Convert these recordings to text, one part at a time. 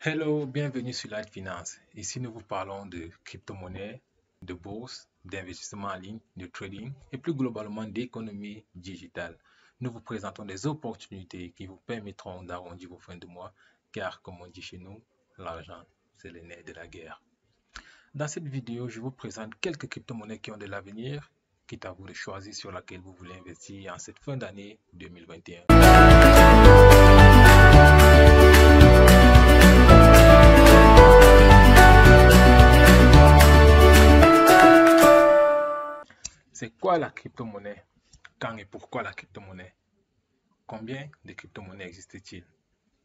Hello, bienvenue sur Light Finance. Ici, nous vous parlons de crypto-monnaies, de bourse, d'investissement en ligne, de trading et plus globalement d'économie digitale. Nous vous présentons des opportunités qui vous permettront d'arrondir vos fins de mois car, comme on dit chez nous, l'argent, c'est le nerf de la guerre. Dans cette vidéo, je vous présente quelques crypto-monnaies qui ont de l'avenir, quitte à vous de choisir sur laquelle vous voulez investir en cette fin d'année 2021. C'est quoi la crypto-monnaie? Quand et pourquoi la crypto-monnaie? Combien de crypto-monnaies existe-t-il?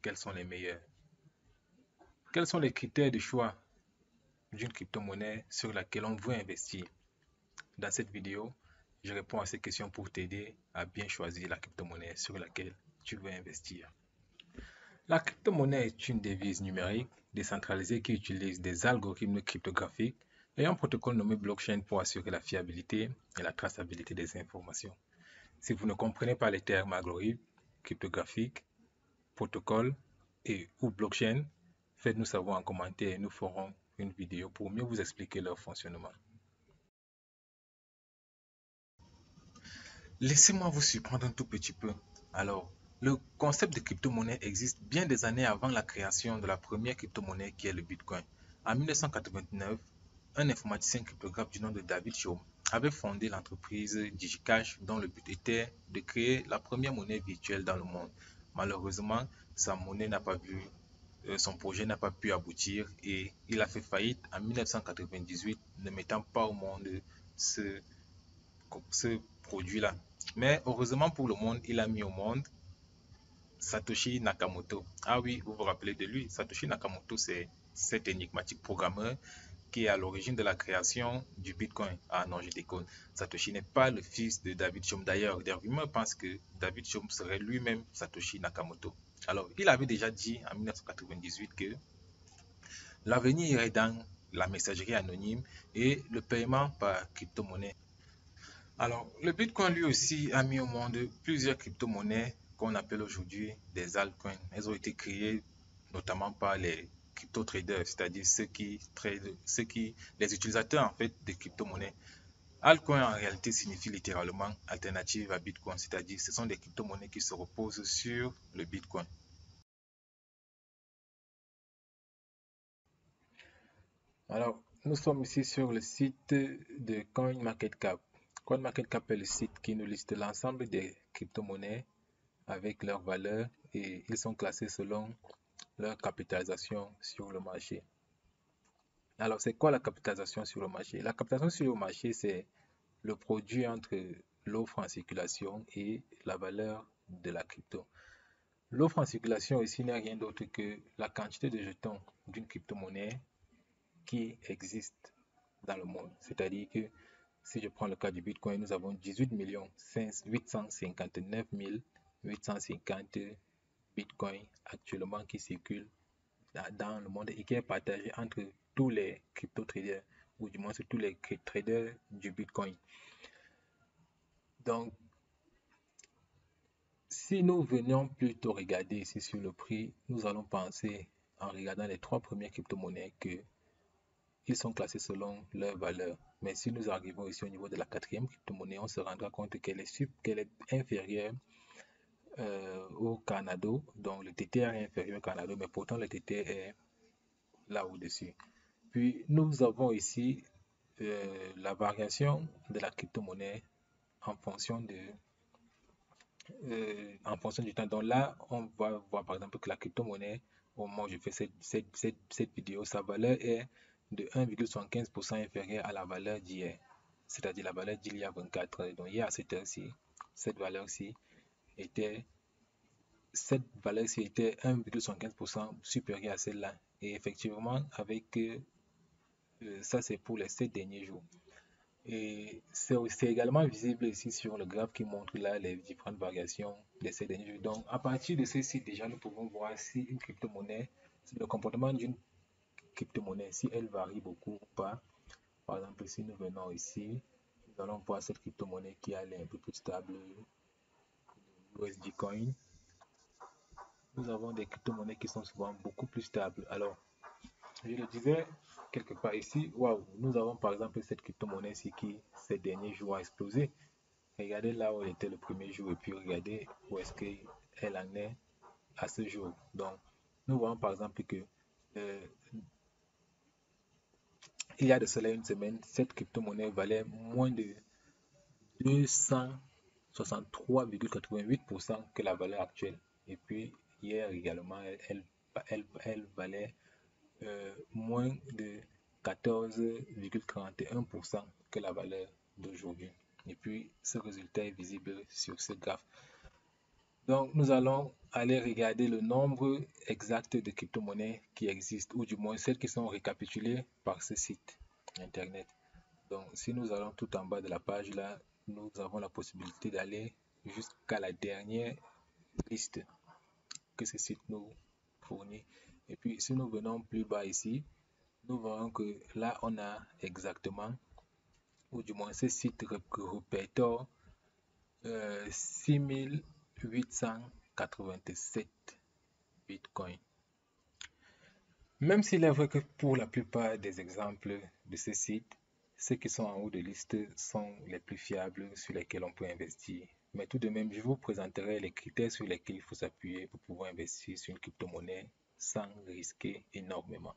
Quelles sont les meilleures? Quels sont les critères de choix d'une crypto-monnaie sur laquelle on veut investir? Dans cette vidéo, je réponds à ces questions pour t'aider à bien choisir la crypto-monnaie sur laquelle tu veux investir. La crypto-monnaie est une devise numérique décentralisée qui utilise des algorithmes cryptographiques et un protocole nommé blockchain pour assurer la fiabilité et la traçabilité des informations. Si vous ne comprenez pas les termes algorithmes, cryptographiques, protocole ou blockchain, faites-nous savoir en commentaire et nous ferons une vidéo pour mieux vous expliquer leur fonctionnement. Laissez-moi vous surprendre un tout petit peu. Alors, le concept de crypto-monnaie existe bien des années avant la création de la première crypto-monnaie qui est le Bitcoin. En 1989, un informaticien cryptographe du nom de David Chaum avait fondé l'entreprise DigiCash dont le but était de créer la première monnaie virtuelle dans le monde. Malheureusement, son projet n'a pas pu aboutir et il a fait faillite en 1998, ne mettant pas au monde ce produit-là. Mais heureusement pour le monde, il a mis au monde Satoshi Nakamoto. Ah oui, vous vous rappelez de lui. Satoshi Nakamoto, c'est cet énigmatique programmeur qui est à l'origine de la création du Bitcoin. Ah non, je déconne. Satoshi n'est pas le fils de David Chaum. D'ailleurs, des rumeurs pensent que David Chaum serait lui-même Satoshi Nakamoto. Alors, il avait déjà dit en 1998 que l'avenir est dans la messagerie anonyme et le paiement par crypto-monnaie. Alors, le Bitcoin lui aussi a mis au monde plusieurs crypto-monnaies qu'on appelle aujourd'hui des altcoins. Elles ont été créées notamment par les crypto-traders, c'est-à-dire les utilisateurs en fait des crypto-monnaies. Altcoin en réalité signifie littéralement alternative à Bitcoin, c'est-à-dire ce sont des crypto-monnaies qui se reposent sur le Bitcoin. Alors, nous sommes ici sur le site de CoinMarketCap. CoinMarketCap est le site qui nous liste l'ensemble des crypto-monnaies avec leur valeur et ils sont classés selon leur capitalisation sur le marché. Alors, c'est quoi la capitalisation sur le marché? La capitalisation sur le marché, c'est le produit entre l'offre en circulation et la valeur de la crypto. L'offre en circulation ici n'est rien d'autre que la quantité de jetons d'une crypto-monnaie qui existe dans le monde. C'est-à-dire que si je prends le cas du Bitcoin, nous avons 18 859 850 Bitcoin actuellement qui circulent dans le monde et qui est partagé entre tous les crypto-traders ou du moins tous les traders du Bitcoin. Donc, si nous venions plutôt regarder ici sur le prix, nous allons penser en regardant les trois premières crypto-monnaies que ils sont classés selon leur valeur. Mais si nous arrivons ici au niveau de la quatrième crypto-monnaie, on se rendra compte qu'elle est inférieure au Canada. Donc le TTR est inférieur au Canada, mais pourtant le TTR est là au-dessus. Puis nous avons ici la variation de la crypto-monnaie en fonction du temps. Donc là, on va voir par exemple que la crypto-monnaie, au moment où je fais cette vidéo, sa valeur est de 1,75% inférieure à la valeur d'hier, c'est-à-dire la valeur d'il y a 24 heures. Donc hier à cette heure-ci, cette valeur-ci était, cette valeur-ci était 1,75% supérieure à celle-là. Et effectivement, avec ça, c'est pour les 7 derniers jours. Et c'est également visible ici sur le graphe qui montre là les différentes variations de ces derniers jours. Donc, à partir de ceci, déjà, nous pouvons voir si une crypto-monnaie, le comportement d'une crypto-monnaie, si elle varie beaucoup ou pas. Par exemple, si nous venons ici, nous allons voir cette crypto-monnaie qui est un peu plus stable, USD Coin. nous avons des crypto-monnaies qui sont souvent beaucoup plus stables. Alors, je le disais quelque part ici, waouh, nous avons par exemple cette crypto-monnaie ici qui, ces derniers jours, a explosé. Regardez là où elle était le premier jour et puis regardez où est-ce qu'elle en est à ce jour. Donc, nous voyons par exemple que euh, il y a de cela une semaine, cette crypto-monnaie valait moins de 263,88% que la valeur actuelle. Et puis, hier également, elle valait moins de 14,41% que la valeur d'aujourd'hui. Et puis, ce résultat est visible sur ce graphe. Donc, nous allons aller regarder le nombre exact de crypto-monnaies qui existent, ou du moins celles qui sont récapitulées par ce site internet. Donc, si nous allons tout en bas de la page, là, nous avons la possibilité d'aller jusqu'à la dernière liste que ce site nous fournit. Et puis, si nous venons plus bas ici, nous verrons que là, on a exactement, ou du moins ce site répertoire 6887 bitcoins. Même s'il est vrai que pour la plupart des exemples de ces sites, ceux qui sont en haut de liste sont les plus fiables sur lesquels on peut investir. Mais tout de même, je vous présenterai les critères sur lesquels il faut s'appuyer pour pouvoir investir sur une crypto-monnaie sans risquer énormément.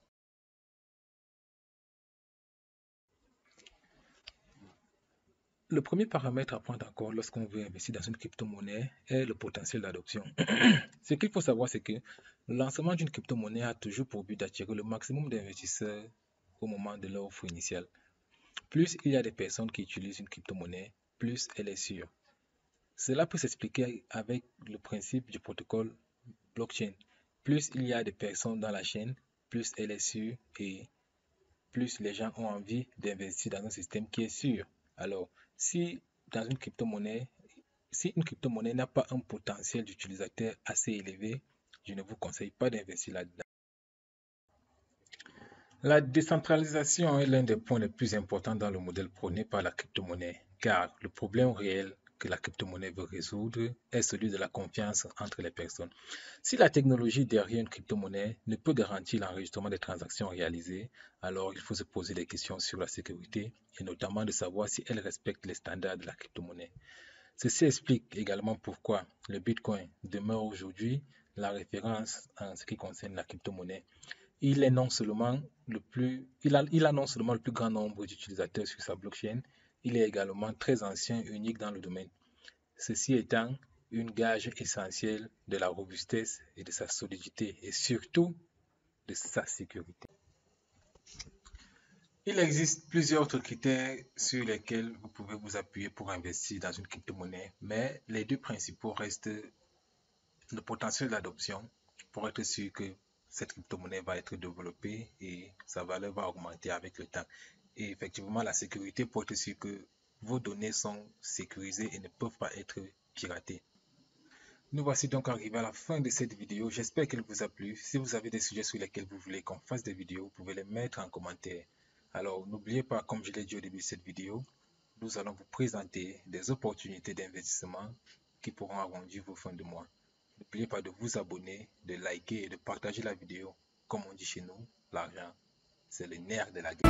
Le premier paramètre à prendre en compte lorsqu'on veut investir dans une crypto-monnaie est le potentiel d'adoption. Ce qu'il faut savoir, c'est que le lancement d'une crypto-monnaie a toujours pour but d'attirer le maximum d'investisseurs au moment de leur offre initiale. Plus il y a des personnes qui utilisent une crypto-monnaie, plus elle est sûre. Cela peut s'expliquer avec le principe du protocole blockchain. Plus il y a de personnes dans la chaîne, plus elle est sûre et plus les gens ont envie d'investir dans un système qui est sûr. Alors, si dans une crypto-monnaie, si une crypto-monnaie n'a pas un potentiel d'utilisateur assez élevé, je ne vous conseille pas d'investir là-dedans. La décentralisation est l'un des points les plus importants dans le modèle prôné par la crypto-monnaie, car le problème réel que la crypto-monnaie veut résoudre est celui de la confiance entre les personnes. Si la technologie derrière une crypto-monnaie ne peut garantir l'enregistrement des transactions réalisées, alors il faut se poser des questions sur la sécurité et notamment de savoir si elle respecte les standards de la crypto-monnaie. Ceci explique également pourquoi le Bitcoin demeure aujourd'hui la référence en ce qui concerne la crypto-monnaie. Il a non seulement le plus grand nombre d'utilisateurs sur sa blockchain, il est également très ancien et unique dans le domaine. Ceci étant une gage essentielle de la robustesse et de sa solidité et surtout de sa sécurité. Il existe plusieurs autres critères sur lesquels vous pouvez vous appuyer pour investir dans une crypto-monnaie, mais les deux principaux restent le potentiel d'adoption pour être sûr que cette crypto-monnaie va être développée et sa valeur va augmenter avec le temps. Et effectivement, la sécurité pour être sûr que vos données sont sécurisées et ne peuvent pas être piratées. Nous voici donc arrivés à la fin de cette vidéo. J'espère qu'elle vous a plu. Si vous avez des sujets sur lesquels vous voulez qu'on fasse des vidéos, vous pouvez les mettre en commentaire. Alors, n'oubliez pas, comme je l'ai dit au début de cette vidéo, nous allons vous présenter des opportunités d'investissement qui pourront arrondir vos fins de mois. N'oubliez pas de vous abonner, de liker et de partager la vidéo. Comme on dit chez nous, l'argent, c'est le nerf de la guerre.